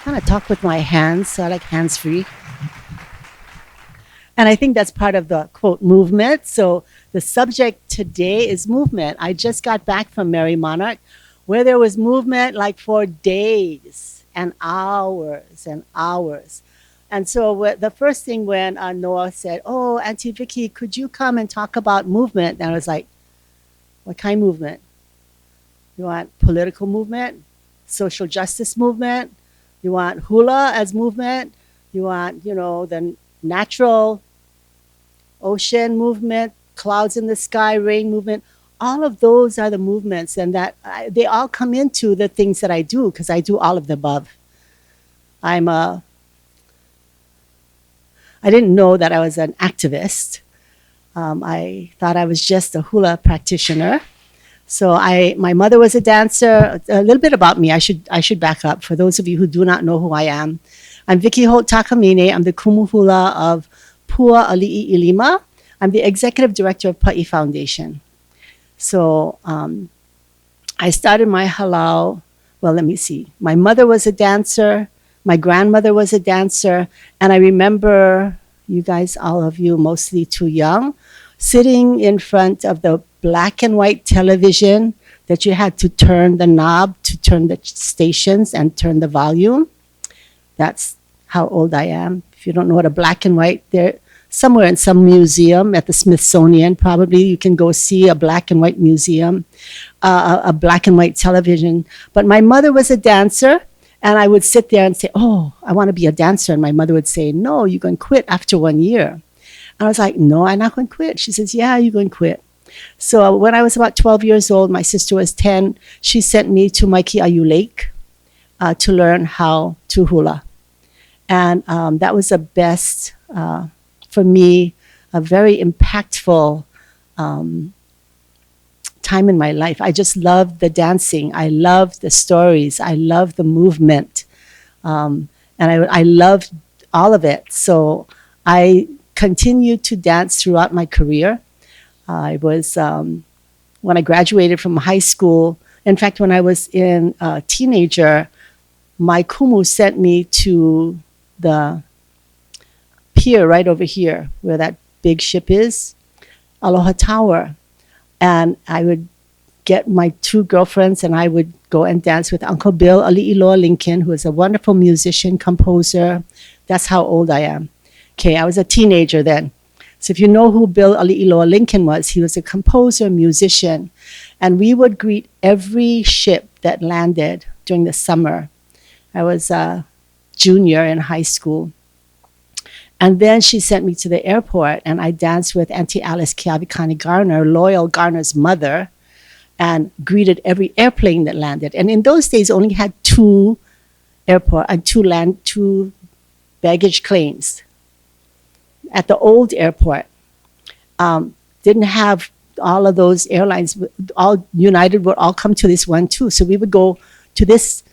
kind of talk with my hands, so I like hands-free. And I think that's part of the quote movement. So the subject today is movement. I just got back from Merry Monarch where there was movement like for days and hours and hours. And so the first thing when Noah said, "Oh, Auntie Vicky, could you come and talk about movement?" And I was like, "What kind of movement? You want political movement, social justice movement? You want hula as movement? You want, the natural ocean movement, clouds in the sky, rain movement?" All of those are the movements, and they all come into the things that I do because I do all of the above. I didn't know that I was an activist. I thought I was just a hula practitioner. So my mother was a dancer. A little bit about me. I should back up for those of you who do not know who I am. I'm Vicky Holt Takamine. I'm the kumu hula of Pua Ali'i Ilima. I'm the executive director of Pa'i Foundation. So I started my halau. Well, let me see. My mother was a dancer. My grandmother was a dancer. And I remember you guys, all of you, mostly too young, sitting in front of the black and white television that you had to turn the knob to turn the stations and turn the volume. That's how old I am. If you don't know what a black and white, they're somewhere in some museum at the Smithsonian, probably you can go see a black and white museum, a black and white television. But my mother was a dancer, and I would sit there and say, "Oh, I want to be a dancer." And my mother would say, "No, you're going to quit after 1 year." And I was like, "No, I'm not going to quit." She says, "Yeah, you're going to quit." So when I was about 12 years old, my sister was 10, she sent me to Maiki'ayu Lake to learn how to hula. And that was the best, for me, a very impactful time in my life. I just loved the dancing. I loved the stories. I loved the movement. And I loved all of it. So I continued to dance throughout my career. I was, when I graduated from high school, in fact, when I was a teenager, my kumu sent me to the pier right over here where that big ship is, Aloha Tower. And I would get my two girlfriends and I would go and dance with Uncle Bill Ali'iloa Lincoln, who is a wonderful musician, composer. That's how old I am. Okay, I was a teenager then. So if you know who Bill Ali'iloa Lincoln was, he was a composer, musician. And we would greet every ship that landed during the summer. I was a junior in high school. And then she sent me to the airport, and I danced with Auntie Alice Keavikani Garner, Loyal Garner's mother, and greeted every airplane that landed. And in those days, only had two baggage claims at the old airport. Didn't have all of those airlines. All United would all come to this one too. So we would go to this,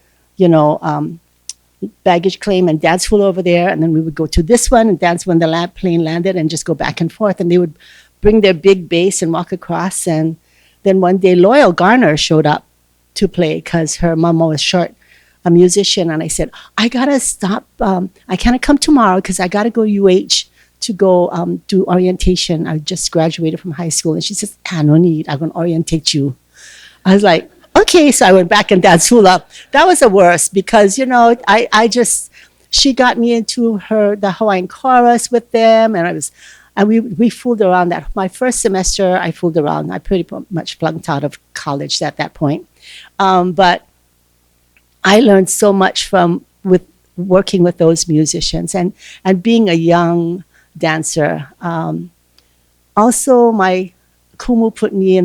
baggage claim and dance full over there, and then we would go to this one and dance when the plane landed and just go back and forth. And they would bring their big bass and walk across. And then one day Loyal Garner showed up to play because her mama was short a musician. And I said, "I gotta stop. I can't come tomorrow because I gotta go UH to go do orientation. I just graduated from high school." And she says, "No need. I'm gonna orientate you." I was like, okay, so I went back and danced hula. That was the worst because, she got me into the Hawaiian chorus with them, and we fooled around that. My first semester, I fooled around. I pretty much flunked out of college at that point. But I learned so much with working with those musicians and being a young dancer. Also, my kumu put me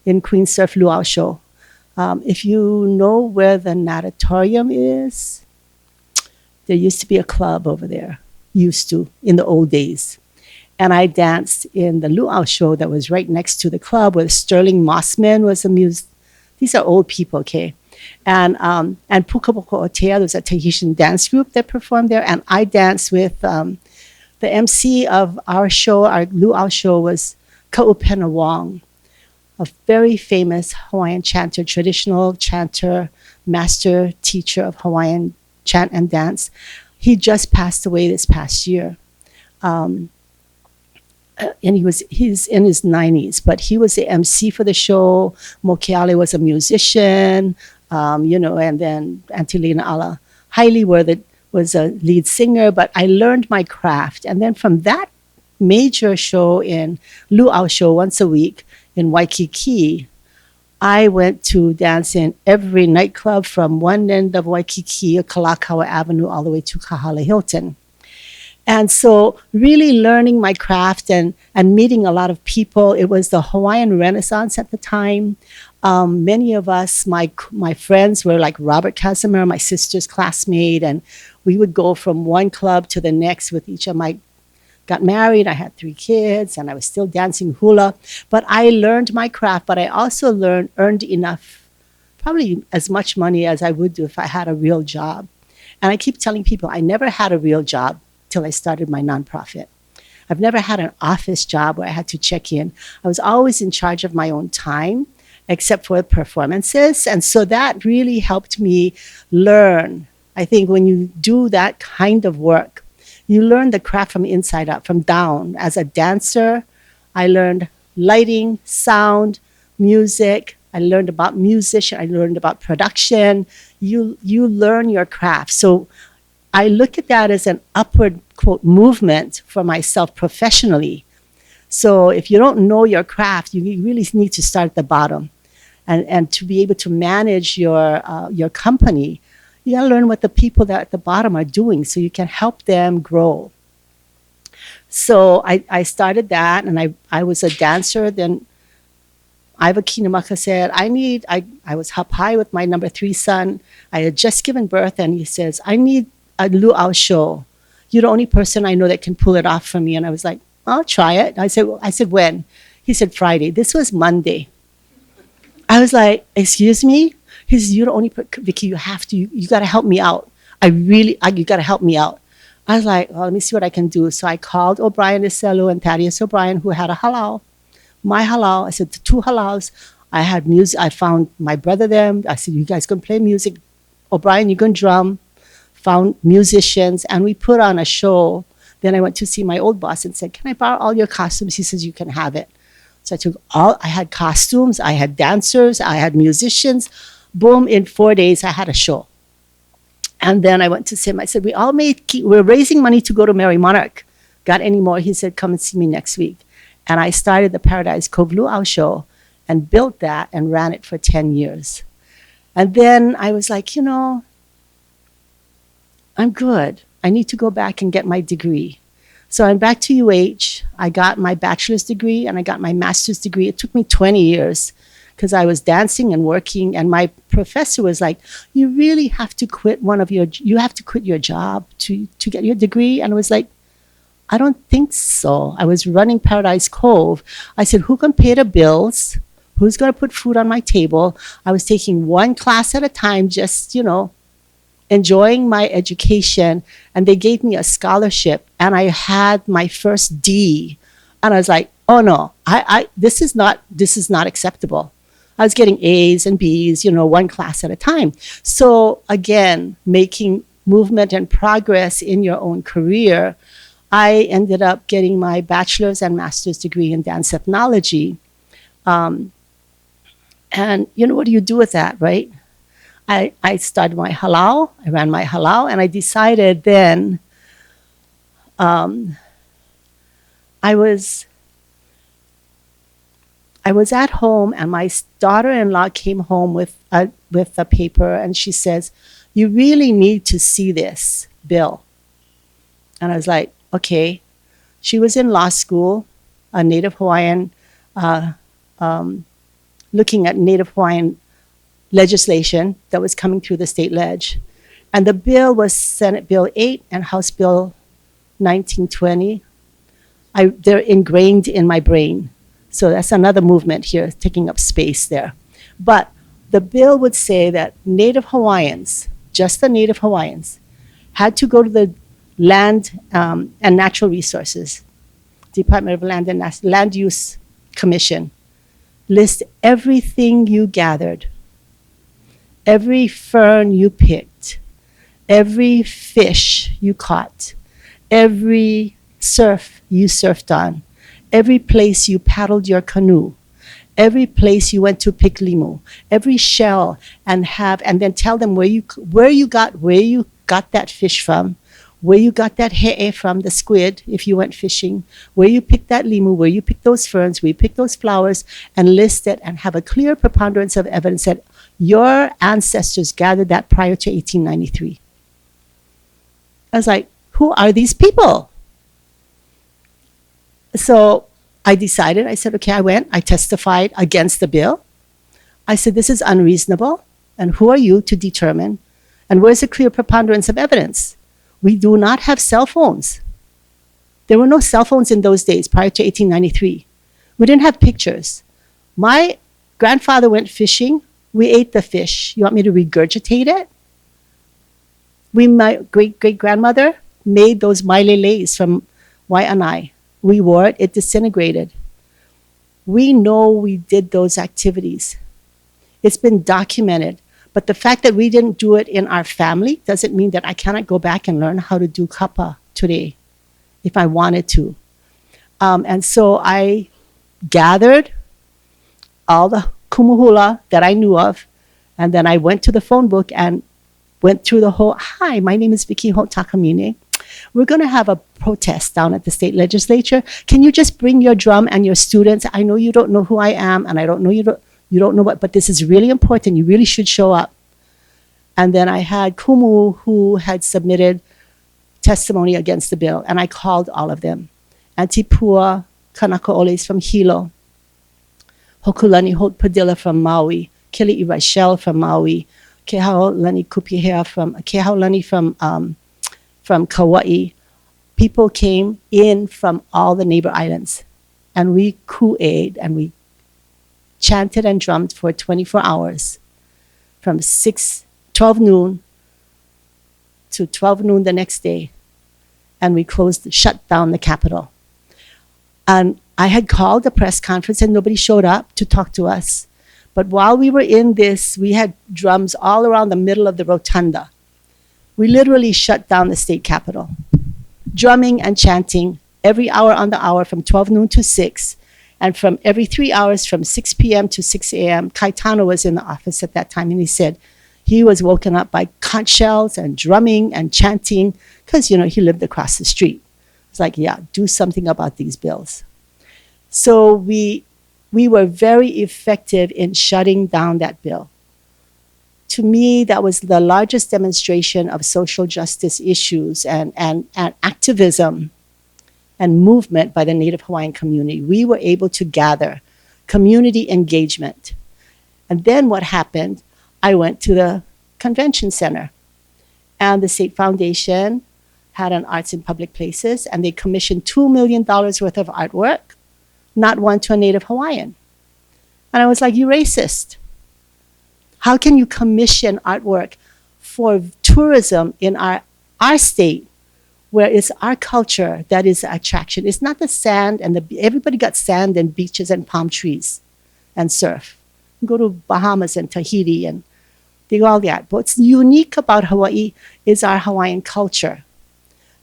in Queen Surf Luau show. If you know where the natatorium is, there used to be a club over there, in the old days. And I danced in the luau show that was right next to the club where Sterling Mossman was these are old people, okay? And Pukapoko Otea, there was a Tahitian dance group that performed there. And I danced with the MC of our luau show was Kaupena Wong, a very famous Hawaiian chanter, traditional chanter, master teacher of Hawaiian chant and dance. He just passed away this past year. And he's in his 90s, but he was the MC for the show. Mokeale was a musician, and then Auntie Lena Ala Hailey was a lead singer, but I learned my craft. And then from that major show in luau show once a week in Waikiki, I went to dance in every nightclub from one end of Waikiki, Kalakaua Avenue, all the way to Kahala Hilton. And so really learning my craft and meeting a lot of people. It was the Hawaiian Renaissance at the time. Many of us, my friends were like Robert Casimir, my sister's classmate, and we would go from one club to the next with each of my got married, I had 3 kids, and I was still dancing hula. But I learned my craft, but I also earned enough, probably as much money as I would do if I had a real job. And I keep telling people I never had a real job till I started my nonprofit. I've never had an office job where I had to check in. I was always in charge of my own time, except for performances. And so that really helped me learn. I think when you do that kind of work, you learn the craft from inside out, from down. As a dancer, I learned lighting, sound, music. I learned about musician. I learned about production. You learn your craft. So I look at that as an upward, quote, movement for myself professionally. So if you don't know your craft, you really need to start at the bottom. And to be able to manage your company, you got to learn what the people that are at the bottom are doing so you can help them grow. So I started that, and I was a dancer. Then Iva Kinamaka said, I was up high with my number 3 son. I had just given birth, and he says, I need a luau show. You're the only person I know that can pull it off for me. And I was like, I'll try it. I said, when? He said, Friday. This was Monday. I was like, excuse me? He says, you're the only Vicky, you got to help me out. You got to help me out. I was like, well, let me see what I can do. So I called O'Brien Iselu and Thaddeus O'Brien, who had a halau. My halau, I said, the 2 halaus. I had music. I found my brother there. I said, you guys going to play music. O'Brien, you going to drum. Found musicians, and we put on a show. Then I went to see my old boss and said, can I borrow all your costumes? He says, you can have it. So I had costumes, I had dancers, I had musicians. Boom, in 4 days, I had a show. And then I went to him. I said, we're raising money to go to Mary Monarch. Got any more? He said, come and see me next week. And I started the Paradise Cove Luau show and built that and ran it for 10 years. And then I was like, I'm good. I need to go back and get my degree. So I'm back to UH. I got my bachelor's degree and I got my master's degree. It took me 20 years because I was dancing and working. And my professor was like, you really have to quit your job to get your degree. And I was like, I don't think so. I was running Paradise Cove. I said, who can pay the bills? Who's going to put food on my table? I was taking one class at a time, just, enjoying my education. And they gave me a scholarship and I had my first D. And I was like, oh no, this is not acceptable. I was getting A's and B's, one class at a time. So again, making movement and progress in your own career, I ended up getting my bachelor's and master's degree in dance ethnology. And what do you do with that, right? I started my halau, I ran my halau, and I decided then I was at home, and my daughter-in-law came home with a paper, and she says, you really need to see this bill. And I was like, okay. She was in law school, a Native Hawaiian, looking at Native Hawaiian legislation that was coming through the state ledge. And the bill was Senate Bill 8 and House Bill 1920. They're ingrained in my brain. So that's another movement here, taking up space there. But the bill would say that Native Hawaiians, just the Native Hawaiians, had to go to the Land and Natural Resources, Department of Land and Land Use Commission, list everything you gathered, every fern you picked, every fish you caught, every surf you surfed on, every place you paddled your canoe, every place you went to pick limu, every shell, and then tell them where you got that fish from, where you got that he'e from, the squid, if you went fishing, where you picked that limu, where you picked those ferns, where you picked those flowers, and list it and have a clear preponderance of evidence that your ancestors gathered that prior to 1893. I was like, who are these people? So I decided, I said, okay, I testified against the bill. I said, this is unreasonable, and who are you to determine? And where's the clear preponderance of evidence? We do not have cell phones. There were no cell phones in those days prior to 1893. We didn't have pictures. My grandfather went fishing. We ate the fish. You want me to regurgitate it? My great-great-grandmother made those maileleis from Waianae. We wore it. It disintegrated. We know we did those activities. It's been documented. But the fact that we didn't do it in our family doesn't mean that I cannot go back and learn how to do kapa today if I wanted to. And so I gathered all the kumuhula that I knew of, and then I went to the phone book and went through the whole, hi, my name is Vicky Holt Takamine. We're going to have a protest down at the state legislature. Can you just bring your drum and your students? I know you don't know who I am, and I don't know you don't know what, but this is really important. You really should show up. And then I had Kumu, who had submitted testimony against the bill, and I called all of them. Auntie Pua Kanakaoles from Hilo, Hokulani Holt Padilla from Maui, Kili Irashel from Maui, Kehaolani Kupihea from Kauai. People came in from all the neighbor islands, and we ku'ed and we chanted and drummed for 24 hours from 12 noon to 12 noon the next day, and we shut down the Capitol. And I had called a press conference and nobody showed up to talk to us. But while we were in this, we had drums all around the middle of the rotunda. We literally shut down the state capitol, drumming and chanting every hour on the hour from 12 noon to 6. And from every 3 hours, from 6 p.m. to 6 a.m., Kaitano was in the office at that time, and he said he was woken up by conch shells and drumming and chanting because, he lived across the street. It's like, yeah, do something about these bills. So we were very effective in shutting down that bill. To me, that was the largest demonstration of social justice issues and activism and movement by the Native Hawaiian community. We were able to gather community engagement. And then what happened, I went to the convention center, and the State Foundation had an Arts in Public Places, and they commissioned $2 million worth of artwork, not one to a Native Hawaiian. And I was like, you racist. How can you commission artwork for tourism in our state, where it's our culture that is the attraction? It's not the sand and everybody got sand and beaches and palm trees and surf. You go to Bahamas and Tahiti and they go all that. But what's unique about Hawaii is our Hawaiian culture.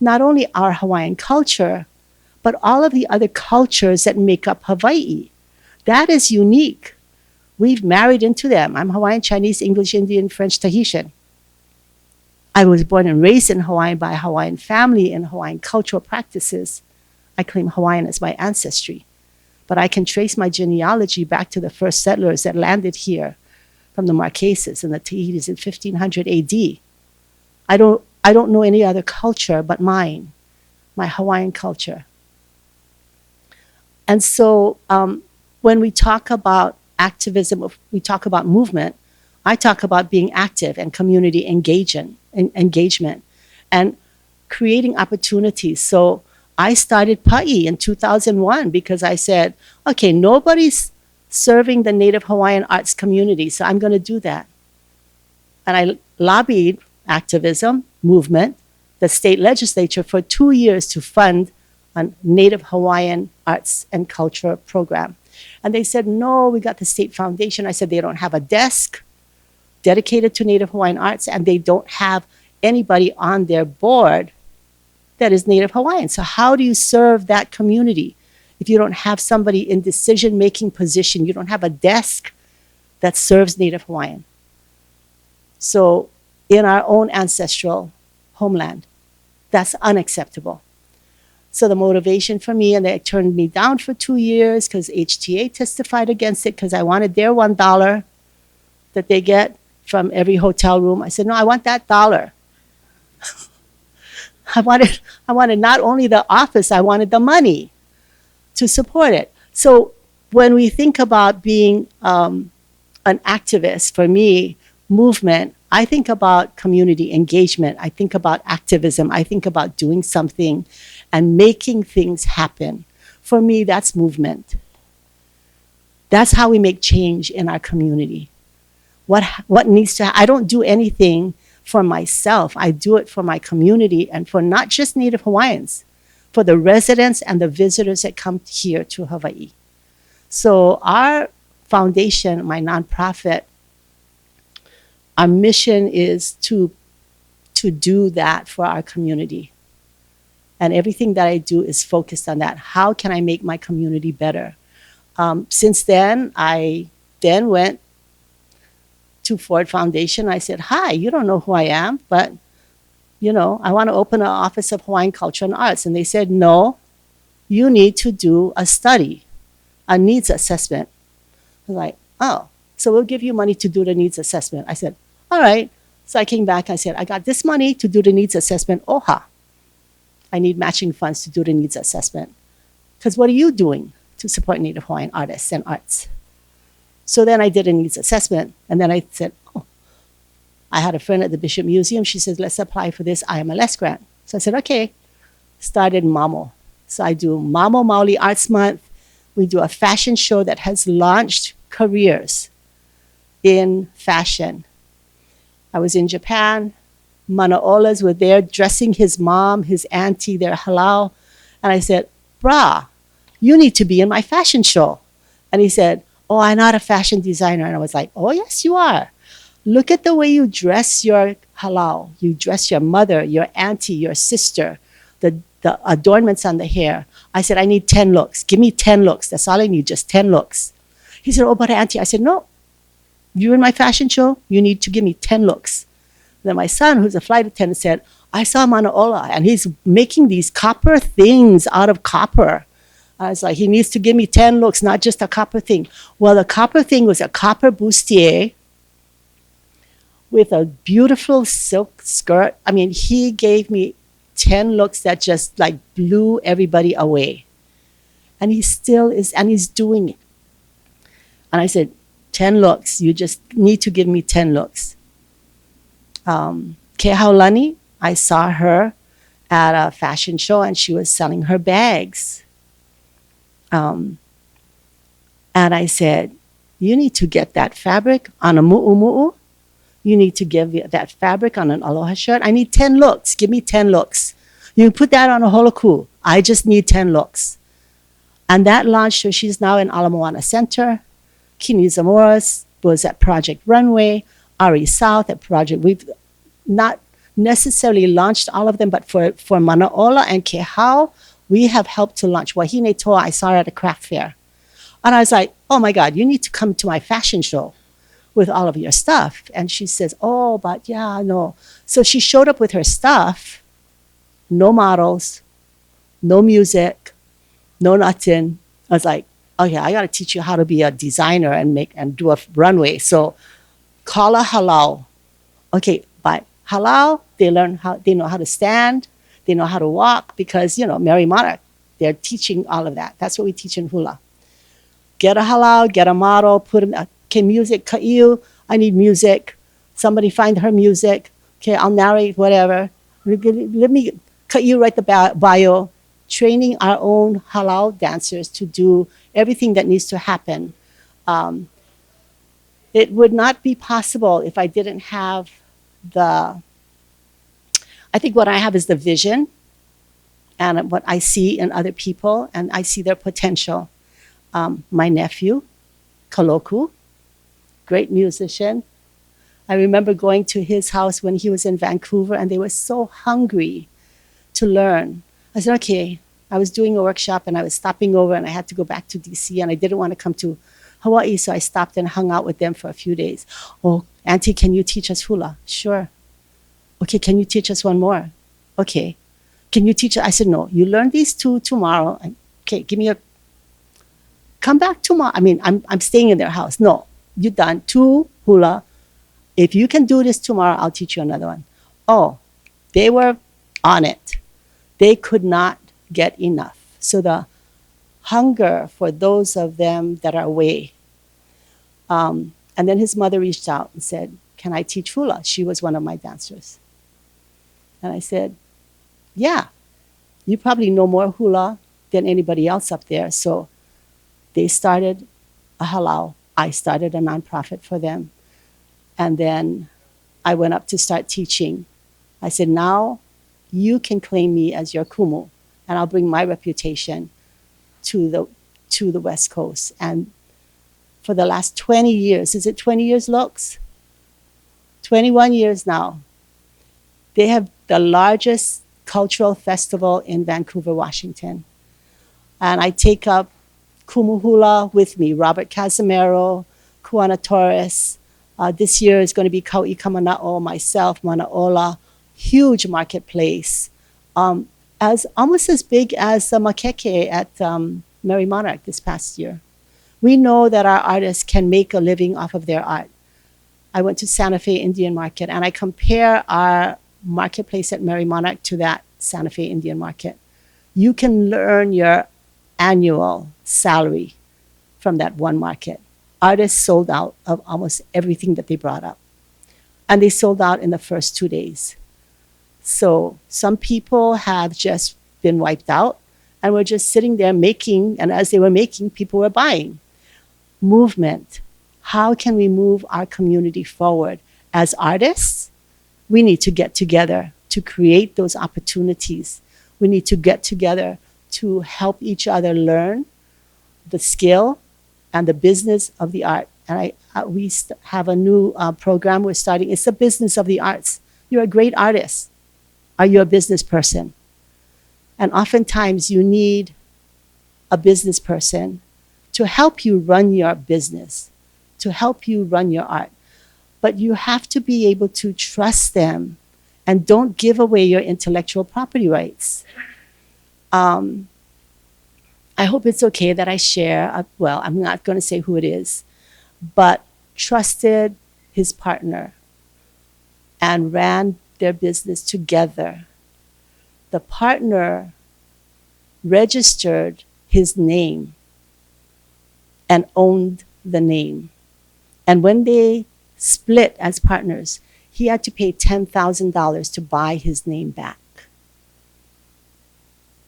Not only our Hawaiian culture, but all of the other cultures that make up Hawaii. That is unique. We've married into them. I'm Hawaiian, Chinese, English, Indian, French, Tahitian. I was born and raised in Hawaii by a Hawaiian family and Hawaiian cultural practices. I claim Hawaiian as my ancestry. But I can trace my genealogy back to the first settlers that landed here from the Marquesas and the Tahitis in 1500 AD. I don't know any other culture but mine, my Hawaiian culture. And so when we talk about activism, we talk about movement, I talk about being active and community engagement and creating opportunities. So I started Pa'i in 2001 because I said, okay, nobody's serving the Native Hawaiian arts community, so I'm going to do that. And I lobbied activism, movement, the state legislature for 2 years to fund a Native Hawaiian arts and culture program. And they said, no, we got the State Foundation. I said, they don't have a desk dedicated to Native Hawaiian arts, and they don't have anybody on their board that is Native Hawaiian. So how do you serve that community if you don't have somebody in decision-making position? You don't have a desk that serves Native Hawaiian. So in our own ancestral homeland, that's unacceptable. So the motivation for me, and they turned me down for 2 years because HTA testified against it because I wanted their $1 that they get from every hotel room. I said, no, I want that dollar. I wanted not only the office, I wanted the money to support it. So when we think about being an activist, for me, movement, I think about community engagement. I think about activism. I think about doing something and making things happen. For me, that's movement. That's how we make change in our community. What needs to, I don't do anything for myself. I do it for my community and for not just Native Hawaiians, for the residents and the visitors that come here to Hawaii. So our foundation, my nonprofit, our mission is to do that for our community. And everything that I do is focused on that. How can I make my community better? Since then, I then went to Ford Foundation. I said, hi, you don't know who I am, but I want to open an Office of Hawaiian Culture and Arts. And they said, no, you need to do a study, a needs assessment. I was like, oh, so we'll give you money to do the needs assessment. I said, all right. So I came back, I said, I got this money to do the needs assessment. OHA. I need matching funds to do the needs assessment. Because what are you doing to support Native Hawaiian artists and arts? So then I did a needs assessment. And then I said, oh, I had a friend at the Bishop Museum. She says, let's apply for this IMLS grant. So I said, okay. Started MAMO. So I do MAMO Maoli Arts Month. We do a fashion show that has launched careers in fashion. I was in Japan. Manaolas were there dressing his mom, his auntie, their halal. And I said, brah, you need to be in my fashion show. And he said, oh, I'm not a fashion designer. And I was like, oh, yes, you are. Look at the way you dress your halal. You dress your mother, your auntie, your sister, the adornments on the hair. I said, I need 10 looks. Give me 10 looks. That's all I need, just 10 looks. He said, oh, but auntie. I said, no, you're in my fashion show. You need to give me 10 looks. Then my son, who's a flight attendant, said, I saw Manaola, and he's making these copper things out of copper. I was like, he needs to give me 10 looks, not just a copper thing. Well, the copper thing was a copper bustier with a beautiful silk skirt. I mean, he gave me 10 looks that just like blew everybody away. And he still is, and he's doing it. And I said, 10 looks, you just need to give me 10 looks. Kehaulani, I saw her at a fashion show and she was selling her bags. And I said, you need to get that fabric on a mu'umu'u. You need to give that fabric on an aloha shirt. I need 10 looks. Give me 10 looks. You can put that on a holoku. I just need 10 looks. And that launched her. She's now in Ala Moana Center. Kini Zamora's was at Project Runway. Ari South at Project. We've not necessarily launched all of them, but for Manaola and Kehau, we have helped to launch. Wahine Toa, I saw her at a craft fair. And I was like, oh my God, you need to come to my fashion show with all of your stuff. And she says, oh, but yeah, no. So she showed up with her stuff, no models, no music, no nothing. I was like, oh yeah, I got to teach you how to be a designer and do a runway. So kala halal. Okay, but halal, they know how to stand, they know how to walk because, Mary Monarch, they're teaching all of that. That's what we teach in hula. Get a halal, get a model, put them, okay, music, ka'iu, I need music. Somebody find her music. Okay, I'll narrate whatever. Let me, ka'iu, write the bio. Training our own halal dancers to do everything that needs to happen. It would not be possible if I didn't have I think what I have is the vision and what I see in other people, and I see their potential. My nephew, Kaloku, great musician. I remember going to his house when he was in Vancouver, and they were so hungry to learn. I said, okay. I was doing a workshop, and I was stopping over, and I had to go back to DC, and I didn't want to come to Hawaii, so I stopped and hung out with them for a few days. Oh, Auntie, can you teach us hula? Sure. Okay, can you teach us one more? Okay. Can you teach us? I said, no, you learn these two tomorrow. Okay, come back tomorrow. I mean, I'm staying in their house. No, you're done. 2 hula. If you can do this tomorrow, I'll teach you another one. Oh, they were on it. They could not get enough. So the hunger for those of them that are away. And then his mother reached out and said, can I teach hula? She was one of my dancers. And I said, yeah, you probably know more hula than anybody else up there. So they started a halau. I started a nonprofit for them. And then I went up to start teaching. I said, now you can claim me as your kumu, and I'll bring my reputation to the West Coast. And for the last 20 years, is it 20 years, Lux? 21 years now. They have the largest cultural festival in Vancouver, Washington. And I take up kumu hula with me, Robert Casimiro, Kuana Torres. This year is going to be Kau'i Kamana'o, myself, Manaola, huge marketplace, almost as big as the Makeke at Mary Monarch this past year. We know that our artists can make a living off of their art. I went to Santa Fe Indian Market, and I compare our marketplace at Mary Monarch to that Santa Fe Indian Market. You can earn your annual salary from that one market. Artists sold out of almost everything that they brought up. And they sold out in the first 2 days. So some people have just been wiped out and were just sitting there making, and as they were making, people were buying. Movement. How can we move our community forward? As artists, we need to get together to create those opportunities. We need to get together to help each other learn the skill and the business of the art. And we have a new program we're starting. It's the business of the arts. You're a great artist. Are you a business person? And oftentimes you need a business person to help you run your business, to help you run your art. But you have to be able to trust them and don't give away your intellectual property rights. I hope it's okay that I share, well, I'm not going to say who it is, but trusted his partner and ran their business together. The partner registered his name and owned the name. And when they split as partners, he had to pay $10,000 to buy his name back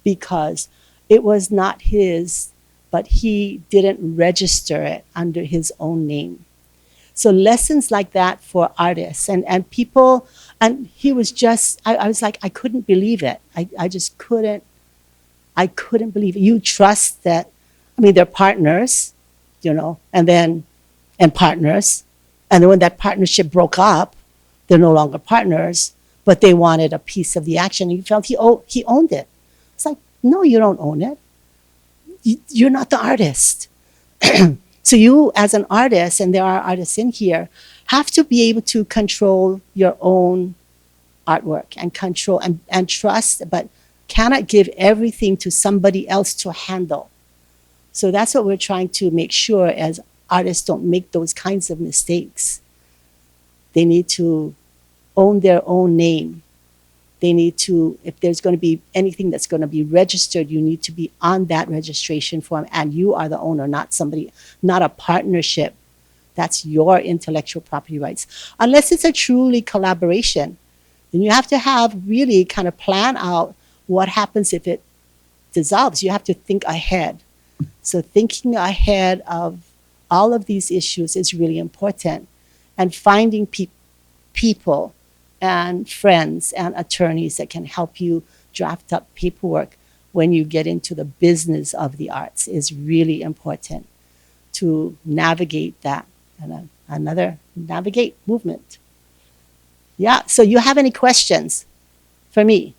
because it was not his, but he didn't register it under his own name. So lessons like that for artists and people, and he was just, I was like, I couldn't believe it. I just couldn't believe it. You trust that, I mean, they're partners, and partners. And then when that partnership broke up, they're no longer partners, but they wanted a piece of the action. He felt he owned it. It's like, no, you don't own it. You're not the artist. So you, as an artist, and there are artists in here, have to be able to control your own artwork and control and trust, but cannot give everything to somebody else to handle. So that's what we're trying to make sure as artists don't make those kinds of mistakes. They need to own their own name. They need to, if there's going to be anything that's going to be registered, you need to be on that registration form, and you are the owner, not somebody, not a partnership. That's your intellectual property rights. Unless it's a truly collaboration, then you have to have really kind of plan out what happens if it dissolves. You have to think ahead. So thinking ahead of all of these issues is really important, and finding people and friends and attorneys that can help you draft up paperwork when you get into the business of the arts is really important to navigate that and navigate movement. Yeah. So you have any questions for me?